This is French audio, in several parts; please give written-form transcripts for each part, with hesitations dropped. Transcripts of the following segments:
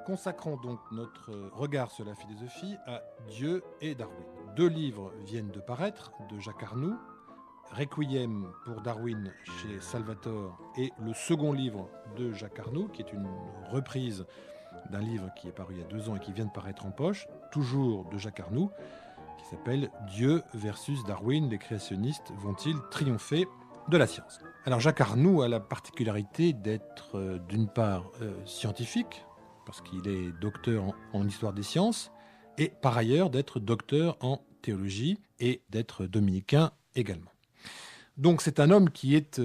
Consacrons donc notre regard sur la philosophie à Dieu et Darwin. Deux livres viennent de paraître de Jacques Arnoux, Requiem pour Darwin chez Salvatore et le second livre de Jacques Arnoux, qui est une reprise d'un livre qui est paru il y a 2 ans et qui vient de paraître en poche, toujours de Jacques Arnoux, qui s'appelle Dieu versus Darwin, les créationnistes vont-ils triompher de la science? Alors Jacques Arnoux a la particularité d'être d'une part scientifique, parce qu'il est docteur en histoire des sciences, et par ailleurs d'être docteur en théologie et d'être dominicain également. Donc c'est un homme qui est,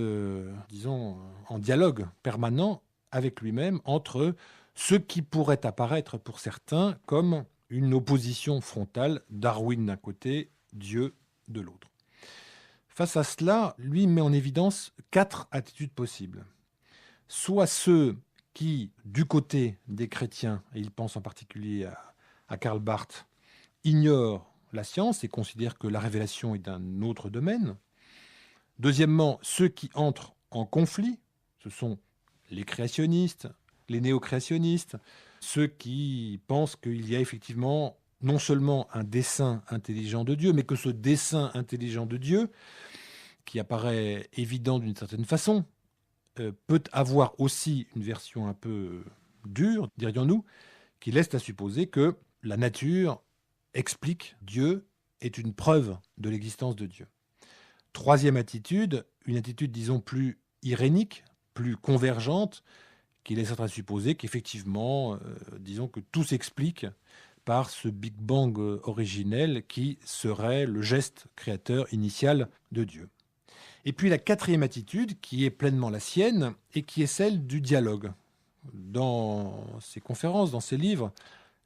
disons, en dialogue permanent avec lui-même entre ce qui pourrait apparaître pour certains comme une opposition frontale, Darwin d'un côté, Dieu de l'autre. Face à cela, lui met en évidence 4 attitudes possibles. Soit ceux qui, du côté des chrétiens, et il pense en particulier à Karl Barth, ignorent la science et considèrent que la révélation est d'un autre domaine. Deuxièmement, ceux qui entrent en conflit, ce sont les créationnistes, les néo-créationnistes, ceux qui pensent qu'il y a effectivement non seulement un dessein intelligent de Dieu, mais que ce dessein intelligent de Dieu, qui apparaît évident d'une certaine façon, peut avoir aussi une version un peu dure, dirions-nous, qui laisse à supposer que la nature explique Dieu, est une preuve de l'existence de Dieu. Troisième attitude, une attitude, disons, plus irénique, plus convergente, qui laisse à supposer qu'effectivement, disons que tout s'explique par ce Big Bang originel qui serait le geste créateur initial de Dieu. Et puis la quatrième attitude, qui est pleinement la sienne, et qui est celle du dialogue. Dans ses conférences, dans ses livres,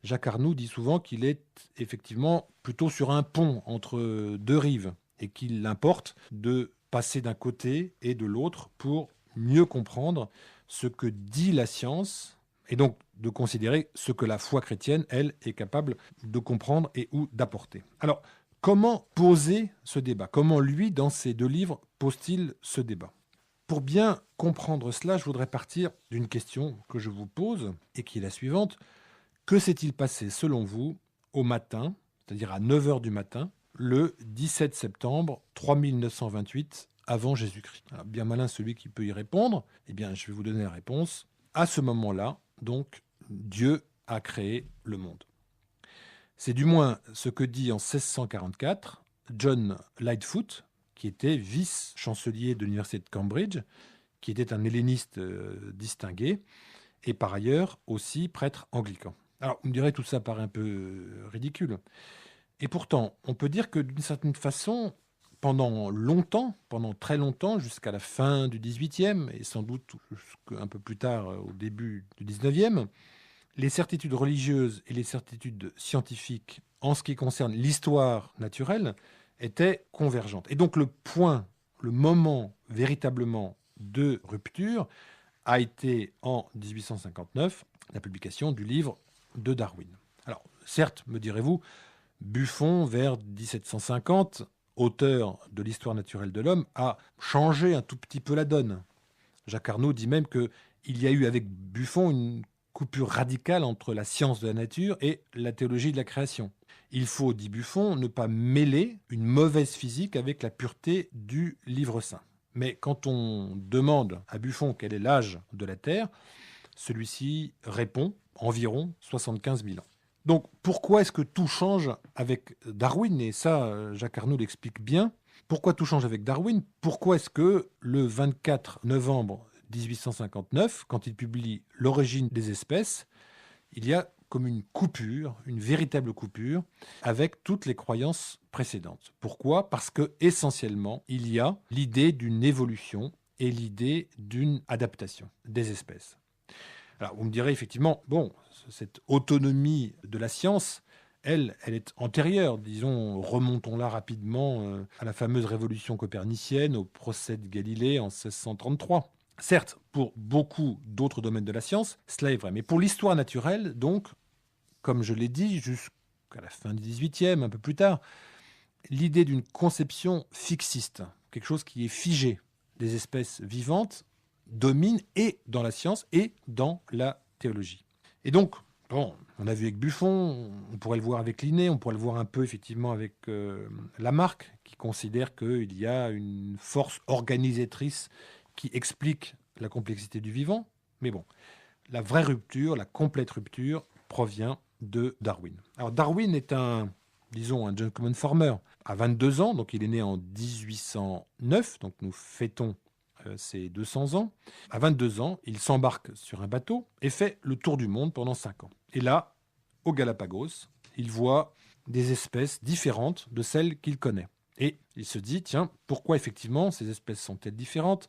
Jacques Arnoux dit souvent qu'il est effectivement plutôt sur un pont entre 2 rives, et qu'il importe de passer d'un côté et de l'autre pour mieux comprendre ce que dit la science, et donc de considérer ce que la foi chrétienne, elle, est capable de comprendre et ou d'apporter. Alors, comment poser ce débat? Comment lui, dans ses 2 livres, pose-t-il ce débat? Pour bien comprendre cela, je voudrais partir d'une question que je vous pose, et qui est la suivante. Que s'est-il passé, selon vous, au matin, c'est-à-dire à 9 h du matin, le 17 septembre 3928 avant Jésus-Christ? Alors, bien malin celui qui peut y répondre. Eh bien, je vais vous donner la réponse. À ce moment-là, donc, Dieu a créé le monde. C'est du moins ce que dit en 1644 John Lightfoot, qui était vice-chancelier de l'université de Cambridge, qui était un helléniste distingué, et par ailleurs aussi prêtre anglican. Alors, vous me direz, tout ça paraît un peu ridicule. Et pourtant, on peut dire que d'une certaine façon, pendant longtemps, pendant très longtemps, jusqu'à la fin du XVIIIe, et sans doute un peu plus tard, au début du XIXe, les certitudes religieuses et les certitudes scientifiques en ce qui concerne l'histoire naturelle étaient convergentes. Et donc le point, le moment véritablement de rupture a été en 1859, la publication du livre de Darwin. Alors certes, me direz-vous, Buffon, vers 1750, auteur de l'histoire naturelle de l'homme, a changé un tout petit peu la donne. Jacques Arnoux dit même qu'il y a eu avec Buffon une coupure radicale entre la science de la nature et la théologie de la création. Il faut, dit Buffon, ne pas mêler une mauvaise physique avec la pureté du livre saint. Mais quand on demande à Buffon quel est l'âge de la Terre, celui-ci répond environ 75 000 ans. Donc pourquoi est-ce que tout change avec Darwin? Et ça, Jacques Arnoux l'explique bien. Pourquoi tout change avec Darwin? Pourquoi est-ce que le 24 novembre 1859, quand il publie L'origine des espèces, il y a comme une coupure, une véritable coupure, avec toutes les croyances précédentes. Pourquoi? Parce que essentiellement, il y a l'idée d'une évolution et l'idée d'une adaptation des espèces. Alors, vous me direz effectivement, bon, cette autonomie de la science, elle est antérieure, disons, remontons-la rapidement à la fameuse révolution copernicienne, au procès de Galilée en 1633. Certes, pour beaucoup d'autres domaines de la science, cela est vrai. Mais pour l'histoire naturelle, donc, comme je l'ai dit, jusqu'à la fin du XVIIIe, un peu plus tard, l'idée d'une conception fixiste, quelque chose qui est figé des espèces vivantes, domine et dans la science et dans la théologie. Et donc, Bon, on a vu avec Buffon, on pourrait le voir avec Linné, on pourrait le voir un peu effectivement avec Lamarck, qui considère qu'il y a une force organisatrice qui explique la complexité du vivant. Mais bon, la vraie rupture, la complète rupture, provient de Darwin. Alors Darwin est disons, un gentleman farmer à 22 ans, donc il est né en 1809, donc nous fêtons ses 200 ans. À 22 ans, il s'embarque sur un bateau et fait le tour du monde pendant 5 ans. Et là, aux Galapagos, il voit des espèces différentes de celles qu'il connaît. Et il se dit, tiens, pourquoi effectivement ces espèces sont-elles différentes?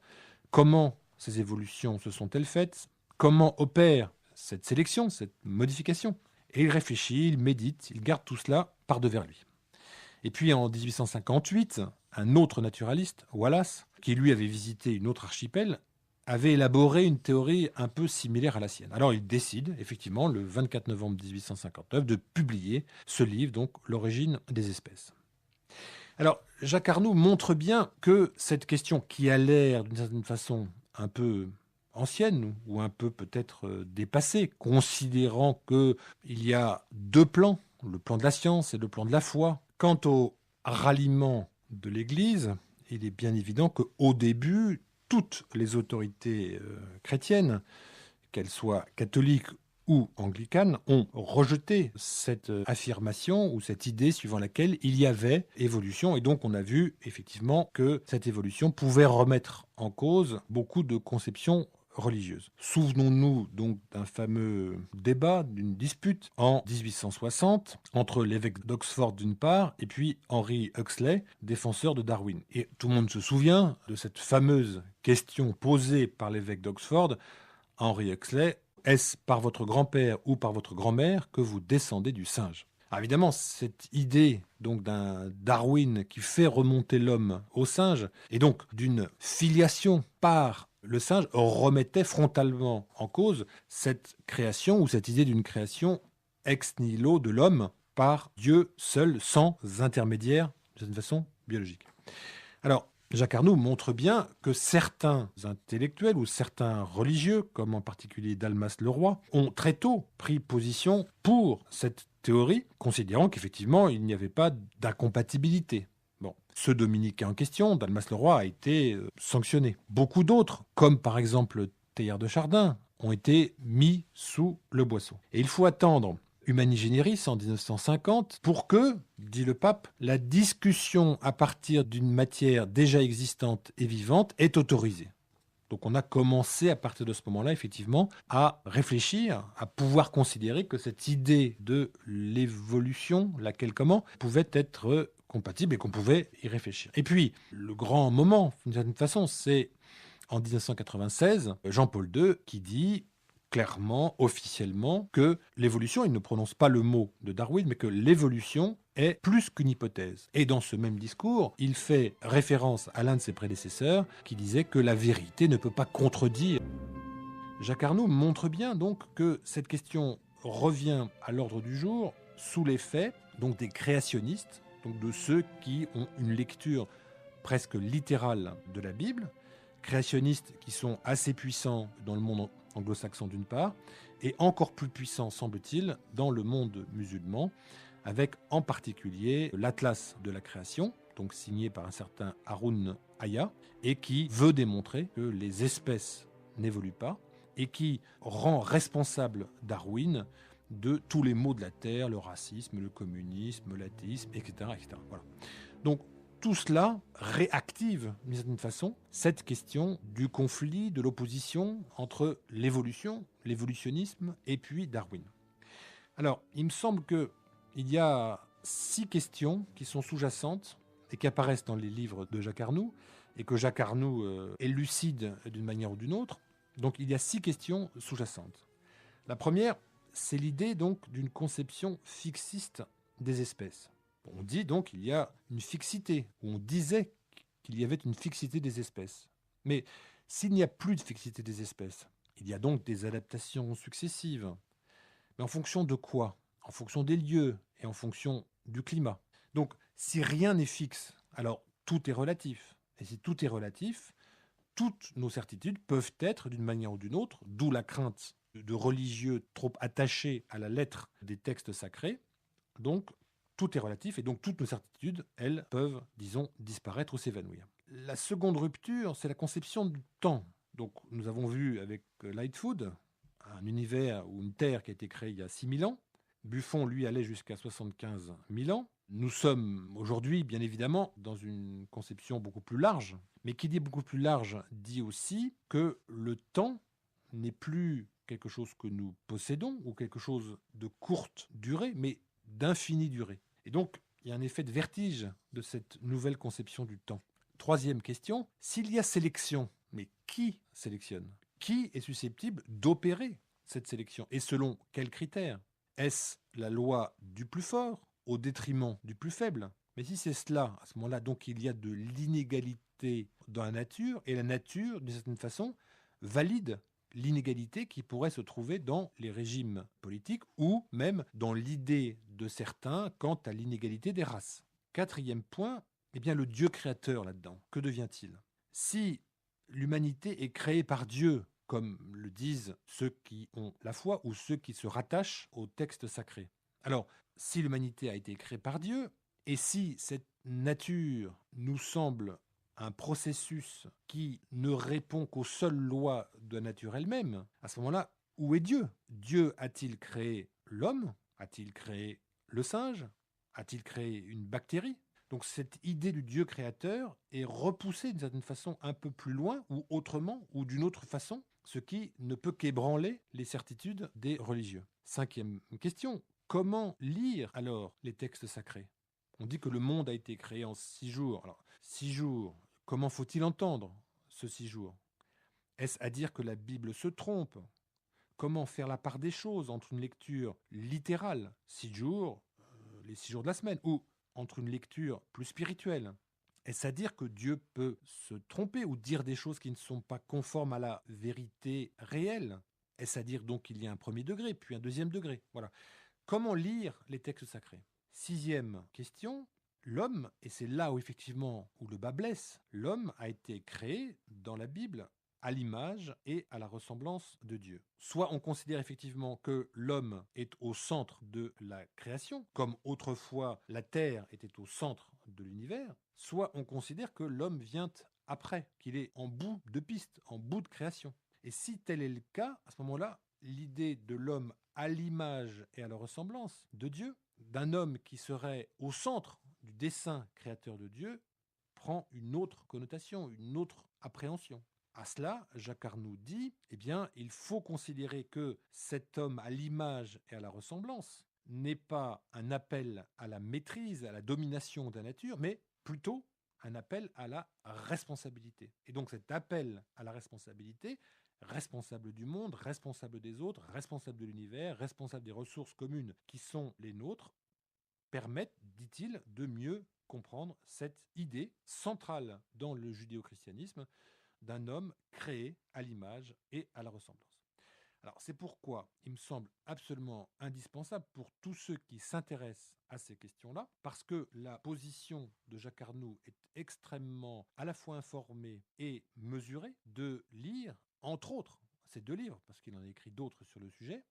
Comment ces évolutions se sont-elles faites? Comment opère cette sélection, cette modification? Et il réfléchit, il médite, il garde tout cela par-devers lui. Et puis en 1858, un autre naturaliste, Wallace, qui lui avait visité une autre archipel, avait élaboré une théorie un peu similaire à la sienne. Alors il décide, effectivement, le 24 novembre 1859, de publier ce livre, donc L'origine des espèces. Alors, Jacques Arnoux montre bien que cette question, qui a l'air d'une certaine façon un peu ancienne ou un peu peut-être dépassée, considérant qu'il y a deux plans, le plan de la science et le plan de la foi. Quant au ralliement de l'Église, il est bien évident qu'au début, toutes les autorités chrétiennes, qu'elles soient catholiques ou anglicanes, ont rejeté cette affirmation ou cette idée suivant laquelle il y avait évolution. Et donc on a vu effectivement que cette évolution pouvait remettre en cause beaucoup de conceptions religieuses. Souvenons-nous donc d'un fameux débat, d'une dispute en 1860 entre l'évêque d'Oxford d'une part et puis Henry Huxley, défenseur de Darwin. Et tout le monde se souvient de cette fameuse question posée par l'évêque d'Oxford à Henry Huxley: est-ce par votre grand-père ou par votre grand-mère que vous descendez du singe? Alors évidemment, cette idée donc d'un Darwin qui fait remonter l'homme au singe, et donc d'une filiation par le singe, remettait frontalement en cause cette création ou cette idée d'une création ex nihilo de l'homme par Dieu seul, sans intermédiaire, d'une façon biologique. Alors, Jacques Arnoux montre bien que certains intellectuels ou certains religieux, comme en particulier Dalmas Leroy, ont très tôt pris position pour cette théorie, considérant qu'effectivement, il n'y avait pas d'incompatibilité. Bon, ce dominicain en question, Dalmas Leroy, a été sanctionné. Beaucoup d'autres, comme par exemple Teilhard de Chardin, ont été mis sous le boisseau. Et il faut attendre Humani Generis en 1950 pour que, dit le pape, la discussion à partir d'une matière déjà existante et vivante est autorisée. Donc on a commencé à partir de ce moment-là, effectivement, à réfléchir, à pouvoir considérer que cette idée de l'évolution, laquelle comment, pouvait être compatible et qu'on pouvait y réfléchir. Et puis, le grand moment, d'une certaine façon, c'est en 1996, Jean-Paul II qui dit clairement, officiellement, que l'évolution, il ne prononce pas le mot de Darwin, mais que l'évolution est plus qu'une hypothèse. Et dans ce même discours, il fait référence à l'un de ses prédécesseurs qui disait que la vérité ne peut pas contredire. Jacques Arnoux montre bien donc que cette question revient à l'ordre du jour sous l'effet donc des créationnistes, donc de ceux qui ont une lecture presque littérale de la Bible, créationnistes qui sont assez puissants dans le monde anglo-saxon d'une part, et encore plus puissants, semble-t-il, dans le monde musulman, avec en particulier l'Atlas de la création, donc signé par un certain Haroun Aya, et qui veut démontrer que les espèces n'évoluent pas, et qui rend responsable Darwin de tous les maux de la Terre, le racisme, le communisme, l'athéisme, etc. etc. Voilà. Donc, tout cela réactive, d'une certaine façon, cette question du conflit, de l'opposition entre l'évolution, l'évolutionnisme et puis Darwin. Alors, il me semble qu'il y a 6 questions qui sont sous-jacentes et qui apparaissent dans les livres de Jacques Arnoux et que Jacques Arnoux élucide d'une manière ou d'une autre. Donc, il y a 6 questions sous-jacentes. La première, c'est l'idée donc d'une conception fixiste des espèces. On dit donc qu'il y a une fixité, ou on disait qu'il y avait une fixité des espèces. Mais s'il n'y a plus de fixité des espèces, il y a donc des adaptations successives. Mais en fonction de quoi? En fonction des lieux et en fonction du climat. Donc si rien n'est fixe, alors tout est relatif. Et si tout est relatif, toutes nos certitudes peuvent être d'une manière ou d'une autre, d'où la crainte de religieux trop attachés à la lettre des textes sacrés. Donc, tout est relatif et donc toutes nos certitudes, elles, peuvent, disons, disparaître ou s'évanouir. La seconde rupture, c'est la conception du temps. Donc, nous avons vu avec Lightfoot un univers ou une Terre qui a été créée il y a 6000 ans. Buffon, lui, allait jusqu'à 75 000 ans. Nous sommes aujourd'hui, bien évidemment, dans une conception beaucoup plus large. Mais qui dit beaucoup plus large dit aussi que le temps n'est plus quelque chose que nous possédons ou quelque chose de courte durée, mais d'infinie durée. Et donc, il y a un effet de vertige de cette nouvelle conception du temps. Troisième question, s'il y a sélection, mais qui sélectionne? Qui est susceptible d'opérer cette sélection? Et selon quels critères? Est-ce la loi du plus fort au détriment du plus faible? Mais si c'est cela, à ce moment-là, donc il y a de l'inégalité dans la nature, et la nature, d'une certaine façon, valide l'inégalité qui pourrait se trouver dans les régimes politiques ou même dans l'idée de certains quant à l'inégalité des races. Quatrième point, eh bien le Dieu créateur là-dedans, que devient-il? Si l'humanité est créée par Dieu, comme le disent ceux qui ont la foi ou ceux qui se rattachent au texte sacré. Alors, si l'humanité a été créée par Dieu, et si cette nature nous semble un processus qui ne répond qu'aux seules lois de la nature elle-même, à ce moment-là, où est Dieu? Dieu a-t-il créé l'homme? A-t-il créé le singe? A-t-il créé une bactérie? Donc cette idée du Dieu créateur est repoussée d'une certaine façon un peu plus loin, ou autrement, ou d'une autre façon, ce qui ne peut qu'ébranler les certitudes des religieux. Cinquième question, comment lire alors les textes sacrés? On dit que le monde a été créé en 6 jours. Alors, 6 jours, comment faut-il entendre ce 6 jours? Est-ce à dire que la Bible se trompe? Comment faire la part des choses entre une lecture littérale, 6 jours, les 6 jours de la semaine, ou entre une lecture plus spirituelle? Est-ce à dire que Dieu peut se tromper ou dire des choses qui ne sont pas conformes à la vérité réelle? Est-ce à dire donc qu'il y a un premier degré, puis un deuxième degré? Voilà. Comment lire les textes sacrés? Sixième question, l'homme, et c'est là où effectivement où le bas blesse, l'homme a été créé dans la Bible à l'image et à la ressemblance de Dieu. Soit on considère effectivement que l'homme est au centre de la création, comme autrefois la Terre était au centre de l'univers, soit on considère que l'homme vient après, qu'il est en bout de piste, en bout de création. Et si tel est le cas, à ce moment-là, l'idée de l'homme à l'image et à la ressemblance de Dieu, d'un homme qui serait au centre du dessein créateur de Dieu, prend une autre connotation, une autre appréhension. À cela, Jacques Arnoux dit, eh bien, il faut considérer que cet homme à l'image et à la ressemblance n'est pas un appel à la maîtrise, à la domination de la nature, mais plutôt un appel à la responsabilité. Et donc cet appel à la responsabilité, responsable du monde, responsable des autres, responsable de l'univers, responsable des ressources communes qui sont les nôtres, permettent, dit-il, de mieux comprendre cette idée centrale dans le judéo-christianisme d'un homme créé à l'image et à la ressemblance. Alors c'est pourquoi il me semble absolument indispensable pour tous ceux qui s'intéressent à ces questions-là, parce que la position de Jacques Arnoux est extrêmement à la fois informée et mesurée, de lire, entre autres, ces deux livres, parce qu'il en a écrit d'autres sur le sujet.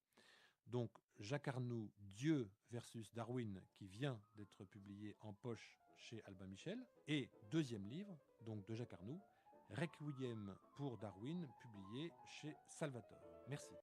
Donc Jacques Arnoux, Dieu versus Darwin, qui vient d'être publié en poche chez Albin Michel, et deuxième livre, donc de Jacques Arnoux, Requiem pour Darwin, publié chez Salvator. Merci.